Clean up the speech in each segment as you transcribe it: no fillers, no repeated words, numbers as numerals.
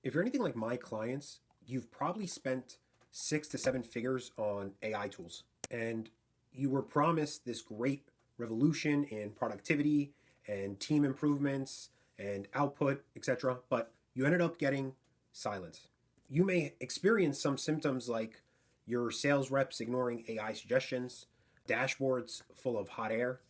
If you're anything like my clients, you've probably spent 6 to 7 figures on AI tools. And you were promised this great revolution in productivity and team improvements and output, etc. But you ended up getting silence. You may experience some symptoms like your sales reps ignoring AI suggestions, dashboards full of hot air,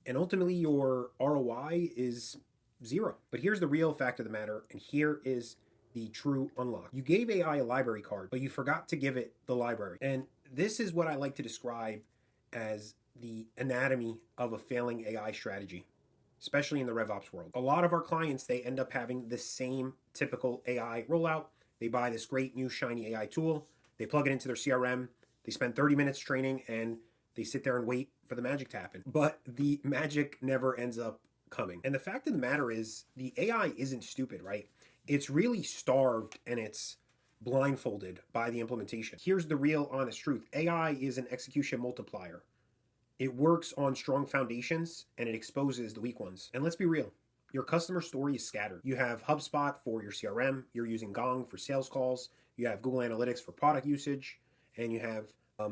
and ultimately your ROI is zero. But here's the real fact of the matter, and here is the true unlock. You gave AI a library card, but you forgot to give it the library. And this is what I like to describe as the anatomy of a failing AI strategy, especially in the RevOps world. A lot of our clients, they end up having the same typical AI rollout. They buy this great new shiny AI tool, they plug it into their CRM, they spend 30 minutes training, and they sit there and wait for the magic to happen. But the magic never ends up coming. And the fact of the matter is, the AI isn't stupid, right? It's really starved and it's blindfolded by the implementation. Here's the real honest truth. AI is an execution multiplier. It works on strong foundations and it exposes the weak ones. And let's be real, your customer story is scattered. You have HubSpot for your CRM, you're using Gong for sales calls, you have Google Analytics for product usage, and you have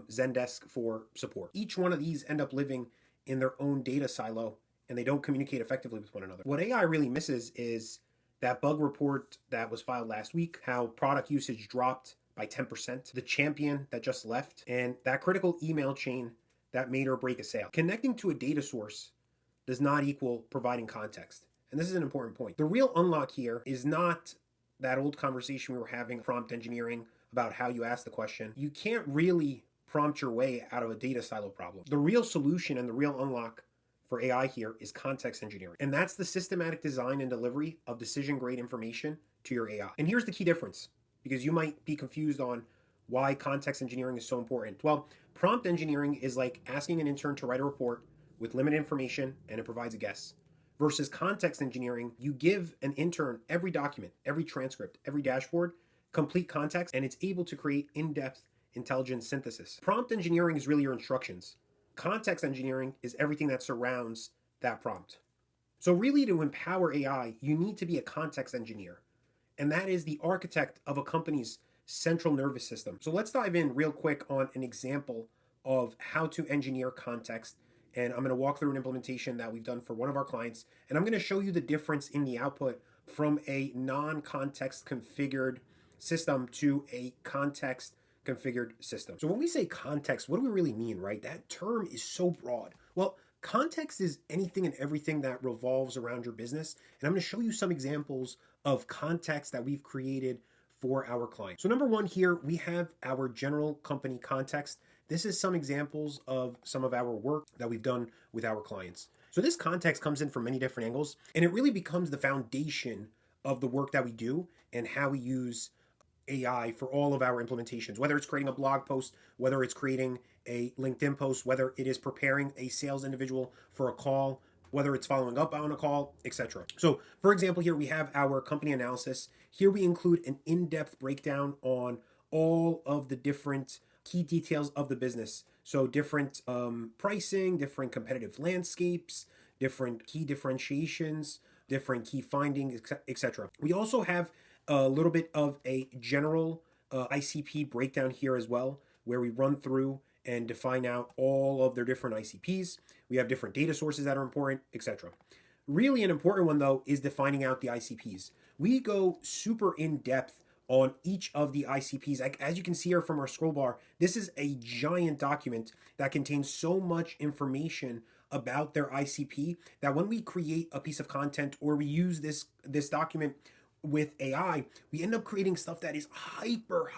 Zendesk for support. Each one of these end up living in their own data silo and they don't communicate effectively with one another. What AI really misses is that bug report that was filed last week, how product usage dropped by 10%, the champion that just left, and that critical email chain that made or break a sale. Connecting to a data source does not equal providing context. And this is an important point. The real unlock here is not that old conversation we were having, prompt engineering, about how you ask the question. You can't really prompt your way out of a data silo problem. The real solution and the real unlock for AI here is context engineering. And that's the systematic design and delivery of decision-grade information to your AI. And here's the key difference, because you might be confused on why context engineering is so important. Well, prompt engineering is like asking an intern to write a report with limited information and it provides a guess. Versus context engineering, you give an intern every document, every transcript, every dashboard, complete context, and it's able to create in-depth intelligent synthesis. Prompt engineering is really your instructions. Context engineering is everything that surrounds that prompt. So really, to empower AI, you need to be a context engineer. And that is the architect of a company's central nervous system. So let's dive in real quick on an example of how to engineer context. And I'm going to walk through an implementation that we've done for one of our clients. And I'm going to show you the difference in the output from a non-context configured system to a context configured system. So when we say context, what do we really mean, right? That term is so broad. Well, context is anything and everything that revolves around your business. And I'm going to show you some examples of context that we've created for our clients. So number one here, we have our general company context. This is some examples of some of our work that we've done with our clients. So this context comes in from many different angles, and it really becomes the foundation of the work that we do and how we use AI for all of our implementations, whether it's creating a blog post, whether it's creating a LinkedIn post, whether it is preparing a sales individual for a call, whether it's following up on a call, etc. So for example, here we have our company analysis. Here we include an in-depth breakdown on all of the different key details of the business. So different pricing, different competitive landscapes, different key differentiations, different key findings, etc. We also have a little bit of a general ICP breakdown here as well, where we run through and define out all of their different ICPs. We have different data sources that are important, etc. Really an important one though is defining out the ICPs. We go super in depth on each of the ICPs. Like, as you can see here from our scroll bar, this is a giant document that contains so much information about their ICP that when we create a piece of content or we use this document with AI, we end up creating stuff that is hyper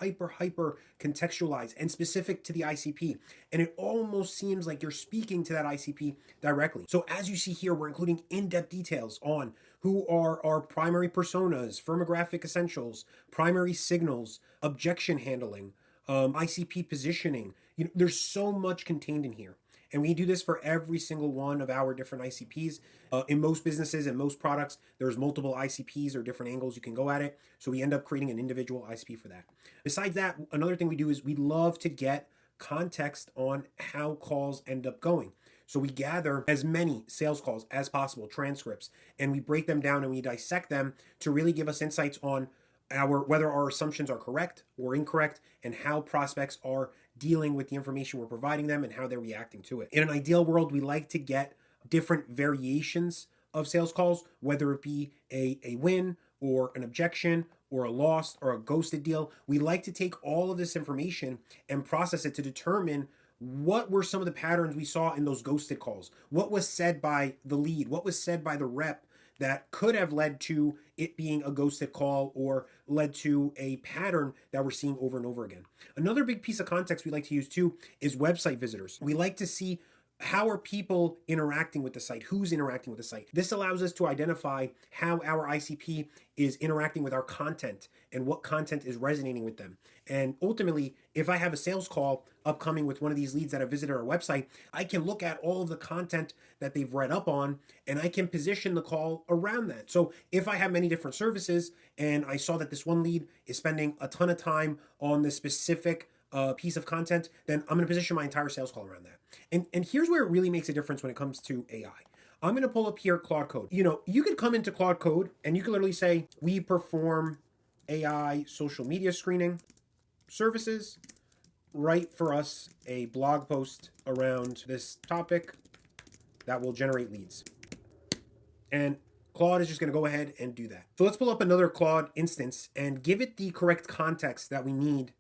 contextualized and specific to the ICP. And it almost seems like you're speaking to that ICP directly. So as you see here, we're including in-depth details on who are our primary personas, firmographic essentials, primary signals, objection handling, ICP positioning. There's so much contained in here. And we do this for every single one of our different ICPs. In most businesses and most products, there's multiple ICPs or different angles you can go at it. So we end up creating an individual ICP for that. Besides that, another thing we do is we love to get context on how calls end up going. So we gather as many sales calls as possible, transcripts, and we break them down and we dissect them to really give us insights on whether our assumptions are correct or incorrect, and how prospects are dealing with the information we're providing them and how they're reacting to it. In an ideal world, we like to get different variations of sales calls, whether it be a win or an objection or a lost or a ghosted deal. We like to take all of this information and process it to determine what were some of the patterns we saw in those ghosted calls. What was said by the lead? What was said by the rep that could have led to it being a ghosted call or led to a pattern that we're seeing over and over again. Another big piece of context we like to use too is website visitors. We like to see how are people interacting with the site? Who's interacting with the site? This allows us to identify how our ICP is interacting with our content and what content is resonating with them. And ultimately, if I have a sales call upcoming with one of these leads that have visited our website, I can look at all of the content that they've read up on and I can position the call around that. So if I have many different services and I saw that this one lead is spending a ton of time on this specific piece of content, then I'm going to position my entire sales call around that. And here's where it really makes a difference when it comes to AI. I'm going to pull up here Claude Code. You could come into Claude Code and you could literally say, we perform AI social media screening services. Write for us a blog post around this topic that will generate leads. And Claude is just going to go ahead and do that. So let's pull up another Claude instance and give it the correct context that we need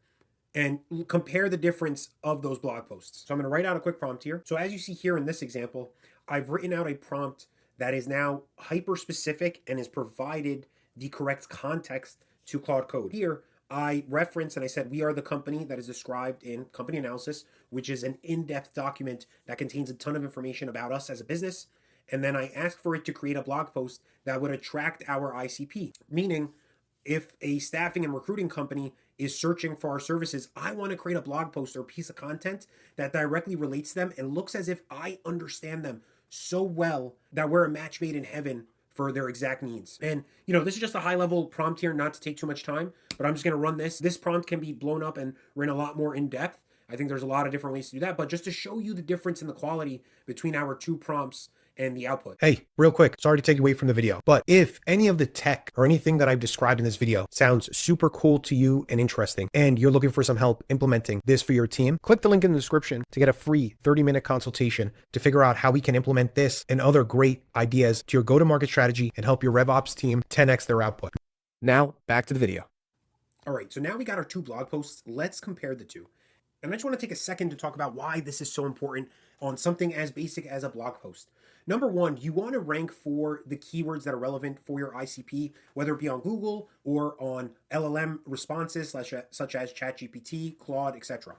and compare the difference of those blog posts. So I'm going to write out a quick prompt here. So as you see here in this example, I've written out a prompt that is now hyper specific and has provided the correct context to Claude Code. Here, I reference and I said, we are the company that is described in Company Analysis, which is an in-depth document that contains a ton of information about us as a business. And then I asked for it to create a blog post that would attract our ICP, meaning if a staffing and recruiting company is searching for our services, I want to create a blog post or a piece of content that directly relates to them and looks as if I understand them so well that we're a match made in heaven for their exact needs. And this is just a high level prompt here, not to take too much time, but I'm just going to run this. This prompt can be blown up and written a lot more in depth. I think there's a lot of different ways to do that, but just to show you the difference in the quality between our two prompts and the output. Hey, real quick, sorry to take you away from the video, but if any of the tech or anything that I've described in this video sounds super cool to you and interesting, and you're looking for some help implementing this for your team, click the link in the description to get a free 30-minute consultation to figure out how we can implement this and other great ideas to your go-to-market strategy and help your RevOps team 10x their output. Now, back to the video. All right, so now we got our two blog posts. Let's compare the two. And I just want to take a second to talk about why this is so important on something as basic as a blog post. Number one, you want to rank for the keywords that are relevant for your ICP, whether it be on Google or on LLM responses such as ChatGPT, Claude, etc.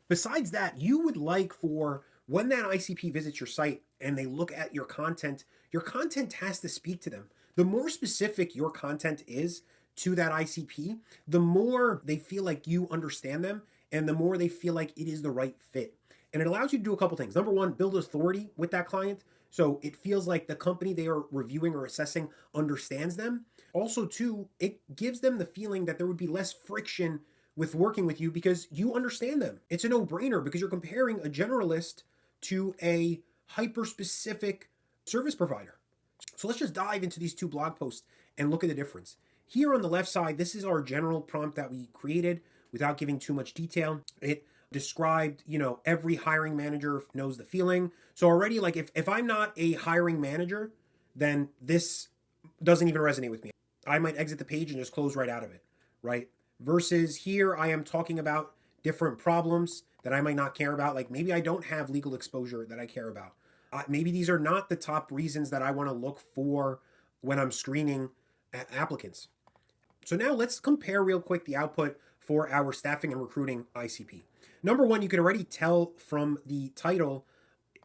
Besides that, you would like for when that ICP visits your site and they look at your content has to speak to them. The more specific your content is to that ICP, the more they feel like you understand them and the more they feel like it is the right fit. And it allows you to do a couple things. Number one, build authority with that client. So it feels like the company they are reviewing or assessing understands them. Also, two, it gives them the feeling that there would be less friction with working with you because you understand them. It's a no-brainer because you're comparing a generalist to a hyper-specific service provider. So let's just dive into these two blog posts and look at the difference. Here on the left side, this is our general prompt that we created without giving too much detail. It described, every hiring manager knows the feeling. So already, like if I'm not a hiring manager, then this doesn't even resonate with me. I might exit the page and just close right out of it, right? Versus here, I am talking about different problems that I might not care about. Like maybe I don't have legal exposure that I care about. Maybe these are not the top reasons that I want to look for when I'm screening applicants. So now let's compare real quick the output for our staffing and recruiting ICP. Number one, you can already tell from the title,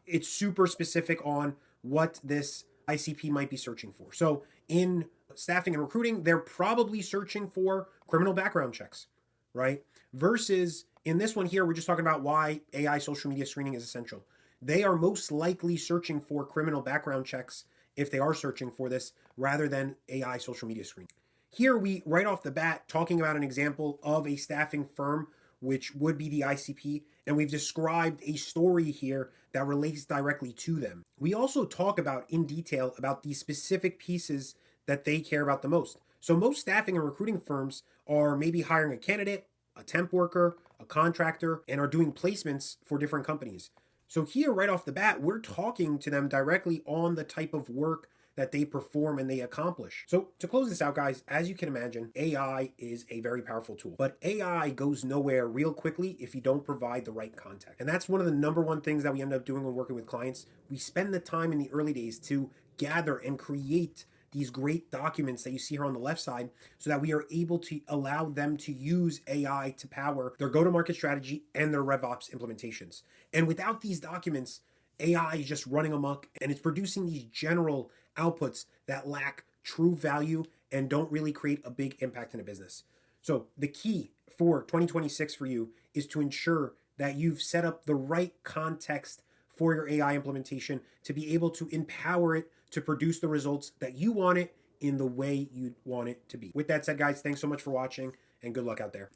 it's super specific on what this ICP might be searching for. So in staffing and recruiting, they're probably searching for criminal background checks, right? Versus in this one here, we're just talking about why AI social media screening is essential. They are most likely searching for criminal background checks if they are searching for this rather than AI social media screening. Here we, right off the bat, talking about an example of a staffing firm, which would be the ICP, and we've described a story here that relates directly to them. We also talk about in detail about the specific pieces that they care about the most. So most staffing and recruiting firms are maybe hiring a candidate, a temp worker, a contractor, and are doing placements for different companies. So here, right off the bat, we're talking to them directly on the type of work that they perform and they accomplish. So to close this out, guys, as you can imagine, AI is a very powerful tool, but AI goes nowhere real quickly if you don't provide the right context. And that's one of the number one things that we end up doing when working with clients. We spend the time in the early days to gather and create these great documents that you see here on the left side so that we are able to allow them to use AI to power their go-to-market strategy and their RevOps implementations. And without these documents, AI is just running amok and it's producing these general outputs that lack true value and don't really create a big impact in a business. So the key for 2026 for you is to ensure that you've set up the right context for your AI implementation to be able to empower it to produce the results that you want it in the way you want it to be. With that said, guys, thanks so much for watching and good luck out there.